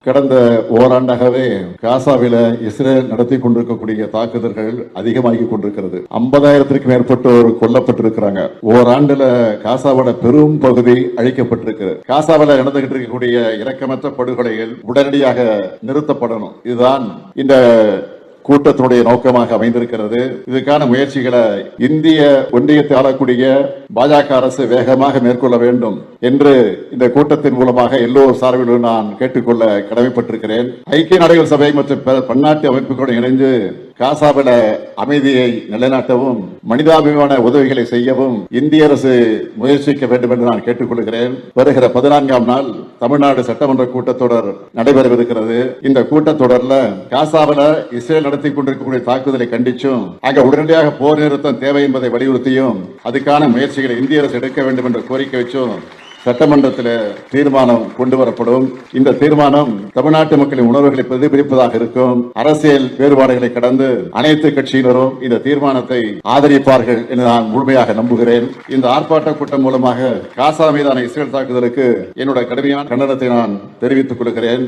கடந்த ஓராண்டாகவே காசாவில இஸ்ரேல் நடத்தி கொண்டிருக்கக்கூடிய தாக்குதல்கள் அதிகமாகி கொண்டிருக்கிறது. 50,000த்திற்கும் மேற்பட்டோர் கொல்லப்பட்டிருக்கிறாங்க. ஓராண்டுல காசாவோட பெரும் பகுதி அழிக்கப்பட்டிருக்கு. காசாவில நடந்துகிட்டு இருக்கக்கூடிய இரக்கமற்ற படுகொலைகள் உடனடியாக நிறுத்தப்படணும். இதுதான் இந்த கூட்டத்தினுடைய நோக்கமாக அமைந்திருக்கிறது. இதுக்கான முயற்சிகளை இந்திய ஒன்றியத்தை ஆளக்கூடிய பாஜக அரசு வேகமாக மேற்கொள்ள வேண்டும் என்று இந்த கூட்டத்தின் மூலமாக எல்லோர் சார்பிலும் நான் கேட்டுக்கொள்ள கடமைப்பட்டிருக்கிறேன். ஐக்கிய நாடுகள் சபை மற்றும் பன்னாட்டு அமைப்புகளுடன் இணைந்து காசாவில அமைதியை நிலைநாட்டவும் மனிதாபிமான உதவிகளை செய்யவும் இந்திய அரசு முயற்சிக்க வேண்டும் என்று நான் கேட்டுக்கொள்கிறேன். வருகிற 14ஆம் நாள் தமிழ்நாடு சட்டமன்ற கூட்டத்தொடர் நடைபெறவிருக்கிறது. இந்த கூட்டத்தொடர்ல காசாவில இஸ்ரேல் நடத்தி கொண்டிருக்கக்கூடிய தாக்குதலை கண்டிச்சும் அங்க உடனடியாக போர் நிறுத்தம் தேவை என்பதை வலியுறுத்தியும் அதுக்கான முயற்சிகளை இந்திய அரசு எடுக்க வேண்டும் என்ற கோரிக்கை வச்சும் சட்டமன்றத்தில் தீர்மானம் கொண்டு வரப்படும். இந்த தீர்மானம் தமிழ்நாட்டு மக்களின் உணர்வுகளை பிரதிபலிப்பதாக இருக்கும். அரசியல் வேறுபாடுகளை கடந்து அனைத்து கட்சியினரும் இந்த தீர்மானத்தை ஆதரிப்பார்கள் என்று நான் முழுமையாக நம்புகிறேன். இந்த ஆர்ப்பாட்ட கூட்டம் மூலமாக காசா மீதான இஸ்ரேல் தாக்குதலுக்கு என்னுடைய கடுமையான கண்டனத்தை நான் தெரிவித்துக் கொள்கிறேன்.